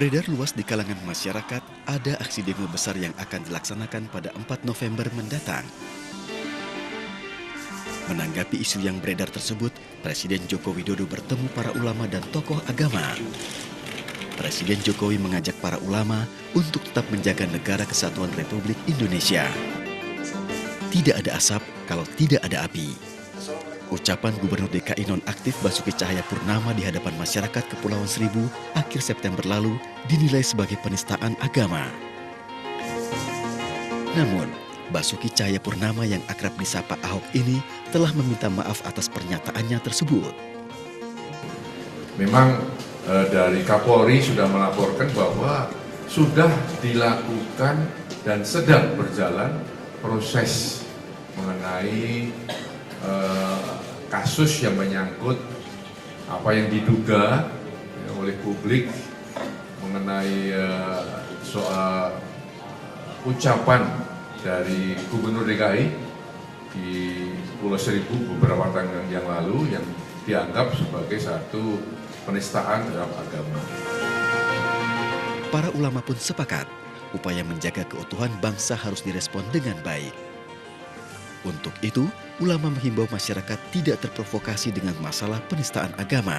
Beredar luas di kalangan masyarakat, ada aksi demo besar yang akan dilaksanakan pada 4 November mendatang. Menanggapi isu yang beredar tersebut, Presiden Joko Widodo bertemu para ulama dan tokoh agama. Presiden Jokowi mengajak para ulama untuk tetap menjaga negara kesatuan Republik Indonesia. Tidak ada asap kalau tidak ada api. Ucapan Gubernur DKI nonaktif Basuki Cahayapurnama di hadapan masyarakat Kepulauan Seribu akhir September lalu dinilai sebagai penistaan agama. Namun, Basuki Cahayapurnama yang akrab disapa Ahok ini telah meminta maaf atas pernyataannya tersebut. Memang dari Kapolri sudah melaporkan bahwa sudah dilakukan dan sedang berjalan proses mengenai kasus yang menyangkut apa yang diduga oleh publik mengenai soal ucapan dari Gubernur DKI di Pulau Seribu beberapa tahun yang lalu yang dianggap sebagai satu penistaan terhadap agama. Para ulama pun sepakat, upaya menjaga keutuhan bangsa harus direspon dengan baik. Untuk itu, ulama menghimbau masyarakat tidak terprovokasi dengan masalah penistaan agama.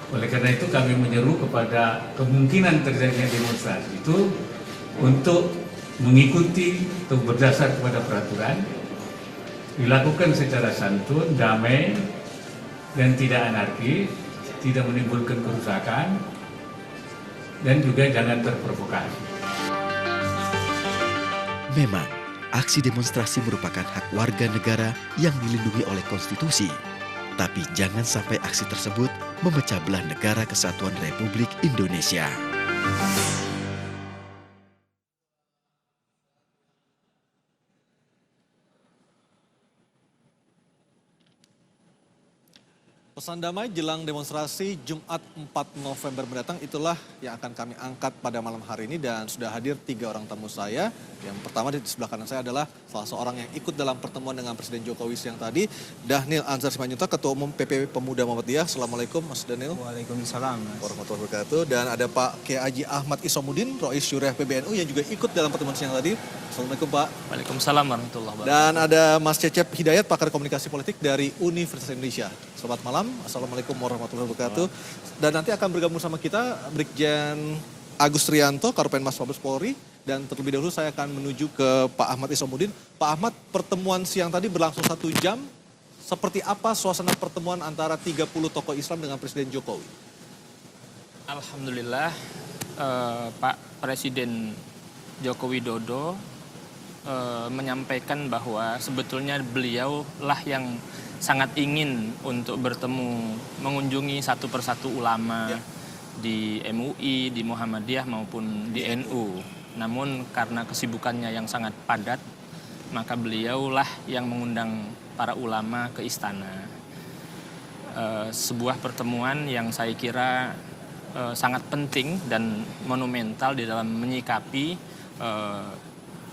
Oleh karena itu kami menyeru kepada kemungkinan terjadinya demonstrasi itu untuk mengikuti atau berdasar kepada peraturan, dilakukan secara santun, damai, dan tidak anarkis, tidak menimbulkan kerusakan, dan juga jangan terprovokasi. Memang, aksi demonstrasi merupakan hak warga negara yang dilindungi oleh konstitusi. Tapi jangan sampai aksi tersebut memecah belah negara kesatuan Republik Indonesia. Pesan damai jelang demonstrasi Jumat 4 November mendatang itulah yang akan kami angkat pada malam hari ini dan sudah hadir 3 orang tamu saya. Yang pertama di sebelah kanan saya adalah salah seorang yang ikut dalam pertemuan dengan Presiden Jokowi siang tadi, Dhanil Anzar Simanjuntak, Ketua Umum PPW Pemuda Muhammadiyah. Assalamualaikum Mas Dhanil. Waalaikumsalam. Warahmatullahi wabarakatuh. Dan ada Pak Kiai Haji Ahmad Isomuddin, Rois Syuriah PBNU yang juga ikut dalam pertemuan siang tadi. Assalamualaikum Pak. Waalaikumsalam warahmatullahi wabarakatuh. Dan ada Mas Cecep Hidayat, pakar komunikasi politik dari Universitas Indonesia. Selamat malam. Assalamualaikum warahmatullahi wabarakatuh. Dan nanti akan bergabung sama kita Brigjen Agus Trianto, Karopenmas Mabes Polri. Dan terlebih dahulu saya akan menuju ke Pak Ahmad Isomuddin. Pak Ahmad, pertemuan siang tadi berlangsung 1 jam. Seperti apa suasana pertemuan antara 30 tokoh Islam dengan Presiden Jokowi? Alhamdulillah, Pak Presiden Joko Widodo menyampaikan bahwa sebetulnya beliau lah yang sangat ingin untuk bertemu, mengunjungi satu persatu ulama di MUI, di Muhammadiyah maupun di NU. Namun karena kesibukannya yang sangat padat, maka beliaulah yang mengundang para ulama ke istana. Sebuah pertemuan yang saya kira sangat penting dan monumental di dalam menyikapi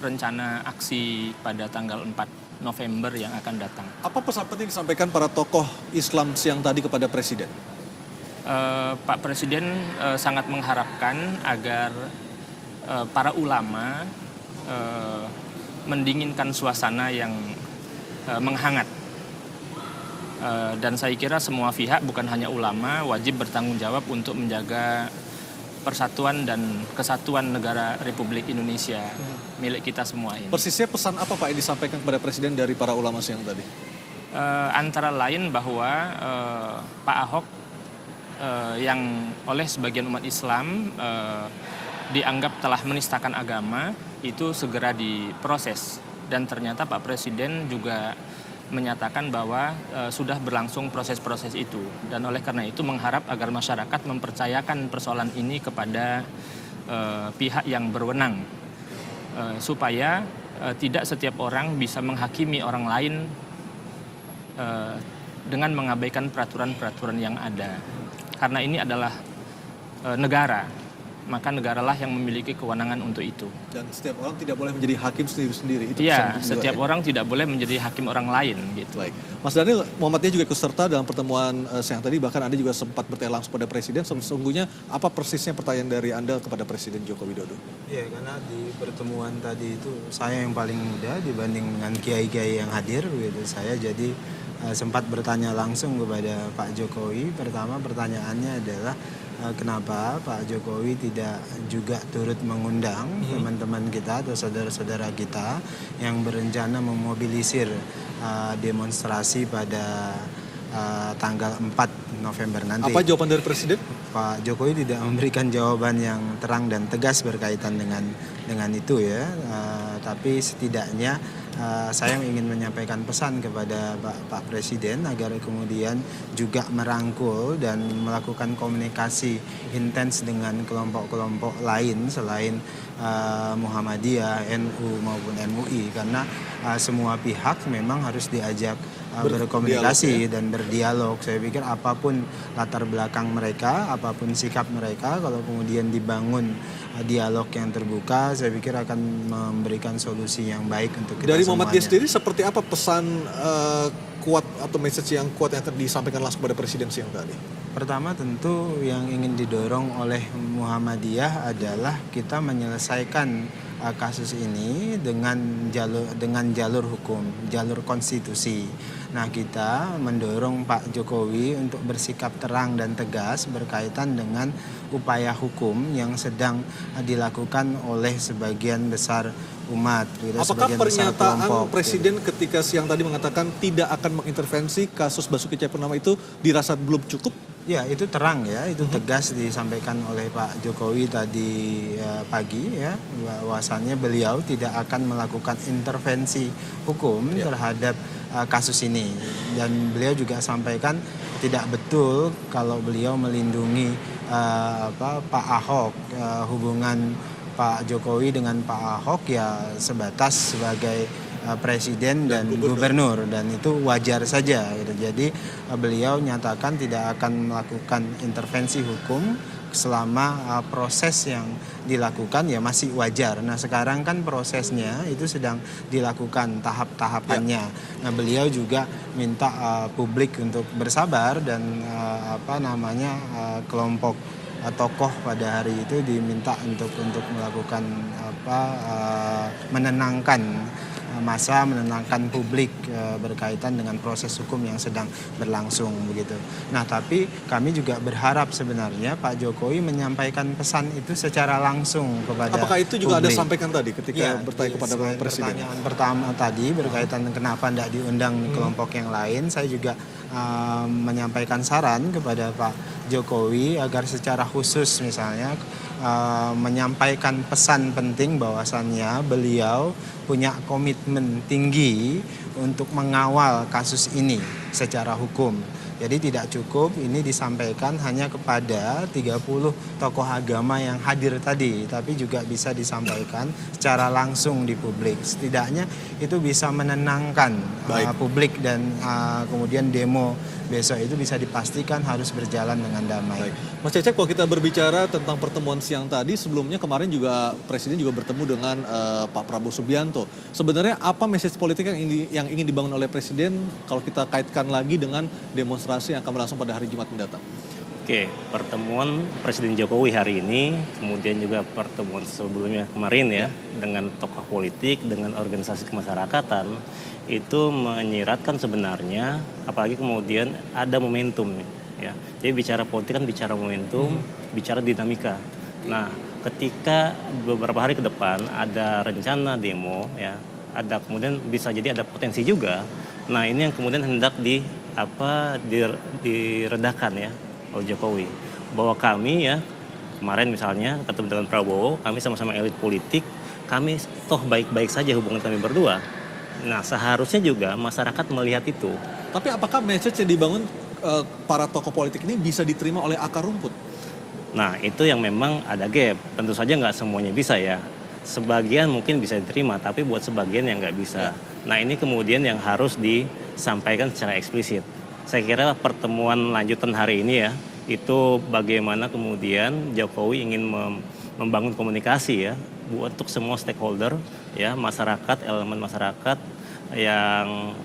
rencana aksi pada tanggal 4 November yang akan datang. Apa pesan penting disampaikan para tokoh Islam siang tadi kepada Presiden? Pak Presiden sangat mengharapkan agar para ulama mendinginkan suasana yang menghangat. Dan saya kira semua pihak, bukan hanya ulama, wajib bertanggung jawab untuk menjaga persatuan dan kesatuan negara Republik Indonesia milik kita semua ini. Persisnya pesan apa Pak yang disampaikan kepada Presiden dari para ulama siang tadi? Antara lain bahwa Pak Ahok yang oleh sebagian umat Islam dianggap telah menistakan agama itu segera diproses. Dan ternyata Pak Presiden juga menyatakan bahwa sudah berlangsung proses-proses itu. Dan oleh karena itu mengharap agar masyarakat mempercayakan persoalan ini kepada pihak yang berwenang. Supaya tidak setiap orang bisa menghakimi orang lain dengan mengabaikan peraturan-peraturan yang ada. Karena ini adalah negara maka negaralah yang memiliki kewenangan untuk itu. Dan setiap orang tidak boleh menjadi hakim sendiri-sendiri. Itu Iya, pesan kedua, setiap ya? orang tidak boleh menjadi hakim orang lain gitu. Baik, Mas Daniel, Muhammadiyah juga ikut serta dalam pertemuan siang tadi, bahkan Anda juga sempat bertanya langsung pada Presiden. Sesungguhnya apa persisnya pertanyaan dari Anda kepada Presiden Joko Widodo? Ya, karena di pertemuan tadi itu saya yang paling muda dibanding dengan kiai-kiai yang hadir, gitu. Saya jadi sempat bertanya langsung kepada Pak Jokowi. Pertama pertanyaannya adalah kenapa Pak Jokowi tidak juga turut mengundang teman-teman kita atau saudara-saudara kita yang berencana memobilisir demonstrasi pada tanggal 4 November nanti. Apa jawaban dari Presiden? Pak Jokowi tidak memberikan jawaban yang terang dan tegas berkaitan dengan itu ya. Tapi setidaknya saya ingin menyampaikan pesan kepada Pak Presiden agar kemudian juga merangkul dan melakukan komunikasi intens dengan kelompok-kelompok lain selain Muhammadiyah, NU maupun MUI, karena semua pihak memang harus diajak berkomunikasi dan berdialog. Saya pikir apapun latar belakang mereka, apapun sikap mereka, kalau kemudian dibangun dialog yang terbuka, saya pikir akan memberikan solusi yang baik untuk kita Dari semuanya. Muhammadiyah sendiri seperti apa pesan kuat atau message yang kuat yang akan disampaikan langsung pada Presiden siang tadi? Pertama tentu yang ingin didorong oleh Muhammadiyah adalah kita menyelesaikan kasus ini dengan jalur hukum, jalur konstitusi. Nah, kita mendorong Pak Jokowi untuk bersikap terang dan tegas berkaitan dengan upaya hukum yang sedang dilakukan oleh sebagian besar umat. Apakah pernyataan Presiden ketika siang tadi mengatakan tidak akan mengintervensi kasus Basuki Cahayapurnama itu dirasa belum cukup? Ya, itu terang ya, itu tegas disampaikan oleh Pak Jokowi tadi pagi ya, bahwasannya beliau tidak akan melakukan intervensi hukum terhadap kasus ini. Dan beliau juga sampaikan tidak betul kalau beliau melindungi Pak Ahok. Hubungan Pak Jokowi dengan Pak Ahok ya sebatas sebagai presiden dan gubernur, dan itu wajar saja gitu. Jadi beliau nyatakan tidak akan melakukan intervensi hukum selama proses yang dilakukan ya masih wajar. Nah, sekarang kan prosesnya itu sedang dilakukan tahap-tahapannya. Nah, beliau juga minta publik untuk bersabar dan kelompok tokoh pada hari itu diminta untuk melakukan menenangkan massa, menenangkan publik berkaitan dengan proses hukum yang sedang berlangsung begitu. Nah, tapi kami juga berharap sebenarnya Pak Jokowi menyampaikan pesan itu secara langsung kepada Apakah itu juga publik. Anda sampaikan tadi ketika bertanya kepada Presiden? Pertanyaan pertama tadi berkaitan dengan kenapa tidak diundang kelompok yang lain, saya juga menyampaikan saran kepada Pak Jokowi agar secara khusus misalnya menyampaikan pesan penting bahwasannya beliau punya komitmen tinggi untuk mengawal kasus ini secara hukum. Jadi tidak cukup ini disampaikan hanya kepada 30 tokoh agama yang hadir tadi, tapi juga bisa disampaikan secara langsung di publik. Setidaknya itu bisa menenangkan publik dan kemudian demo besok itu bisa dipastikan harus berjalan dengan damai. Baik. Mas Cecep, kalau kita berbicara tentang pertemuan siang tadi, sebelumnya kemarin juga Presiden juga bertemu dengan Pak Prabowo Subianto. Sebenarnya apa message politik yang ingin dibangun oleh Presiden kalau kita kaitkan lagi dengan demonstrasi yang akan berlangsung pada hari Jumat mendatang? Oke, pertemuan Presiden Jokowi hari ini, kemudian juga pertemuan sebelumnya kemarin ya, dengan tokoh politik, dengan organisasi kemasyarakatan, itu menyiratkan sebenarnya, apalagi kemudian ada momentum ya. Jadi bicara politik kan bicara momentum, bicara dinamika. Nah, ketika beberapa hari ke depan ada rencana demo ya, ada kemudian bisa jadi ada potensi juga. Nah, ini yang kemudian hendak diredakan ya oleh Jokowi, bahwa kami ya kemarin misalnya ketemu dengan Prabowo, kami sama-sama elit politik, kami toh baik-baik saja hubungan kami berdua. Nah, seharusnya juga masyarakat melihat itu. Tapi apakah message yang dibangun para tokoh politik ini bisa diterima oleh akar rumput? Nah, itu yang memang ada gap. Tentu saja nggak semuanya bisa ya. Sebagian mungkin bisa diterima, tapi buat sebagian yang nggak bisa. Nah, ini kemudian yang harus disampaikan secara eksplisit. Saya kira pertemuan lanjutan hari ini ya, itu bagaimana kemudian Jokowi ingin membangun komunikasi ya untuk semua stakeholder ya, masyarakat, elemen masyarakat yang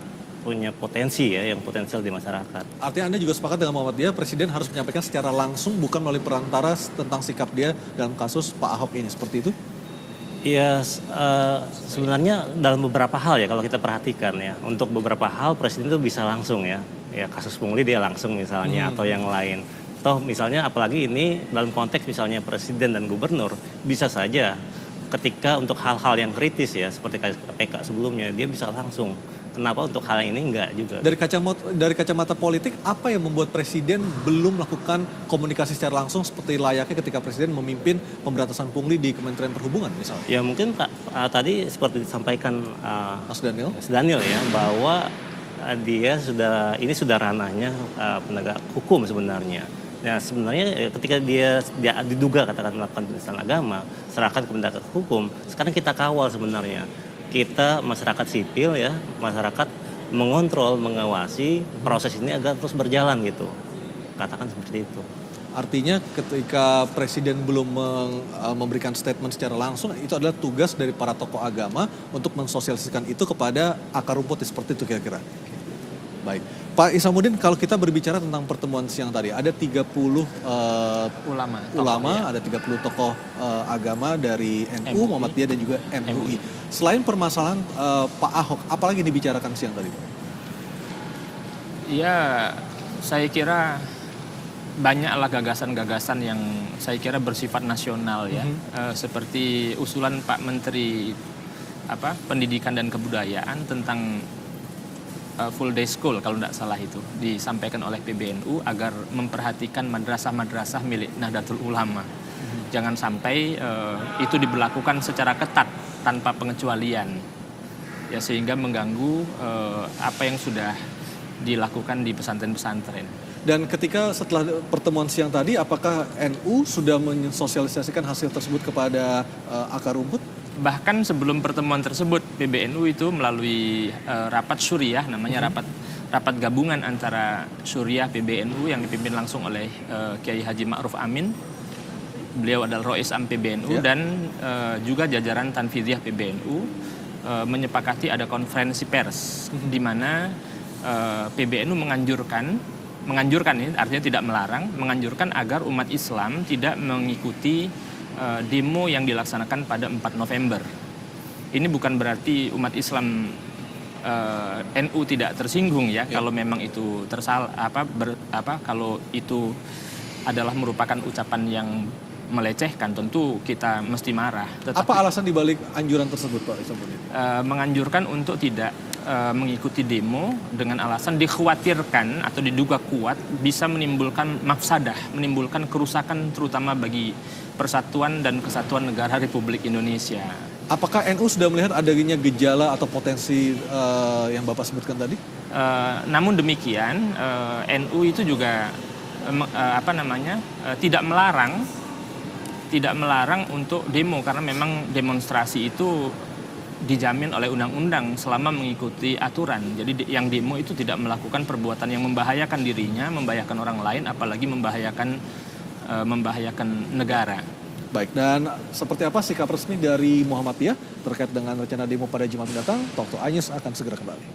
punya potensi ya, yang potensial di masyarakat. Artinya Anda juga sepakat dengan Muhammadiyah, Presiden harus menyampaikan secara langsung bukan melalui perantara tentang sikap dia dalam kasus Pak Ahok ini, seperti itu? Ya, sebenarnya dalam beberapa hal ya kalau kita perhatikan ya, untuk beberapa hal Presiden itu bisa langsung ya kasus pungli dia langsung misalnya atau yang lain. Toh misalnya apalagi ini dalam konteks misalnya Presiden dan Gubernur bisa saja ketika untuk hal-hal yang kritis ya seperti KPK sebelumnya dia bisa langsung. Kenapa untuk hal ini enggak juga? Dari kacamata politik, apa yang membuat Presiden belum melakukan komunikasi secara langsung seperti layaknya ketika Presiden memimpin pemberantasan pungli di Kementerian Perhubungan misalnya? Ya mungkin Pak tadi seperti disampaikan Mas Daniel? Mas Daniel ya bahwa dia ini sudah ranahnya penegak hukum sebenarnya. Nah sebenarnya ketika dia diduga katakan melakukan penistaan agama, serahkan ke penegak hukum. Sekarang kita kawal sebenarnya. Kita masyarakat sipil ya, masyarakat mengontrol, mengawasi proses ini agar terus berjalan gitu. Katakan seperti itu. Artinya ketika Presiden belum memberikan statement secara langsung, itu adalah tugas dari para tokoh agama untuk mensosialisasikan itu kepada akar rumput seperti itu kira-kira. Baik. Pak Isamuddin, kalau kita berbicara tentang pertemuan siang tadi, ada 30 ulama, ada 30 tokoh agama dari NU, Muhammadiyah dan juga MUI. Selain permasalahan Pak Ahok, apalagi yang dibicarakan siang tadi, Pak? Ya, saya kira banyaklah gagasan-gagasan yang saya kira bersifat nasional ya. Seperti usulan Pak Menteri Pendidikan dan Kebudayaan tentang full day school kalau tidak salah itu disampaikan oleh PBNU agar memperhatikan madrasah-madrasah milik Nahdlatul Ulama. Jangan sampai itu diberlakukan secara ketat tanpa pengecualian ya sehingga mengganggu apa yang sudah dilakukan di pesantren-pesantren. Dan ketika setelah pertemuan siang tadi, apakah NU sudah mensosialisasikan hasil tersebut kepada akar rumput? Bahkan sebelum pertemuan tersebut, PBNU itu melalui rapat Syuriah, namanya rapat gabungan antara Syuriah PBNU yang dipimpin langsung oleh Kiai Haji Ma'ruf Amin. Beliau adalah Rois Am PBNU dan juga jajaran Tanfidiyah PBNU menyepakati ada konferensi pers di mana PBNU menganjurkan ini artinya tidak melarang, menganjurkan agar umat Islam tidak mengikuti demo yang dilaksanakan pada 4 November. Ini bukan berarti umat Islam NU tidak tersinggung ya kalau memang itu kalau itu adalah merupakan ucapan yang melecehkan, tentu kita mesti marah. Tetapi, apa alasan dibalik anjuran tersebut, Pak Isamuddin? Menganjurkan untuk tidak mengikuti demo dengan alasan dikhawatirkan atau diduga kuat bisa menimbulkan mafsadah, menimbulkan kerusakan terutama bagi persatuan dan kesatuan negara Republik Indonesia. Apakah NU sudah melihat adanya gejala atau potensi yang Bapak sebutkan tadi? Namun demikian, NU itu juga tidak melarang untuk demo karena memang demonstrasi itu dijamin oleh undang-undang selama mengikuti aturan. Jadi yang demo itu tidak melakukan perbuatan yang membahayakan dirinya, membahayakan orang lain, apalagi membahayakan negara. Baik, dan seperti apa sikap resmi dari Muhammadiyah terkait dengan rencana demo pada Jumat mendatang? Talk to Anies akan segera kembali.